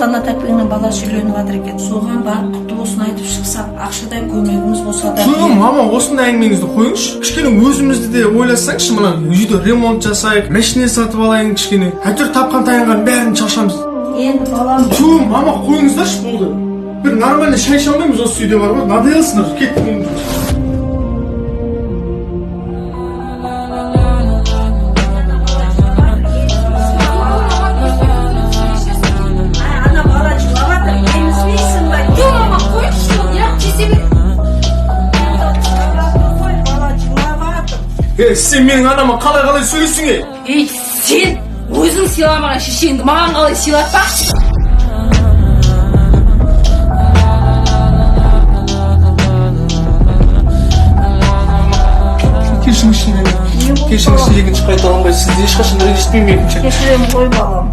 ата-ана тәпеңнің баласы үйленіп жатыр екен. Соған барып құтты болсын айтып шықсақ, ақшадай көмегіміз болса да. Мама, осындай әңгімеңізді қойыңызшы. Кішкене өзімізді де ойласаңызшы, мына үйде ремонт жасайық, машина сатып алайын кішкене. Әйтеуір тапқан таянған бәрін шашамыз. Енді балам. Мама, қойыңыздаршы болды. Bir нормальный шай іше алмаймыз осы үйде бар ғой. Надоелсыңдар, кеттім. Сен менің анама қалай сөйлесің е? Ей, сен өзің сыйламаған шешеңді маған қалай сыйлатпақшы? Кешіріңізші екінші қайта алынбай, сізді ешқашан ренжітпеймін екінші. Кешірем ғой балам.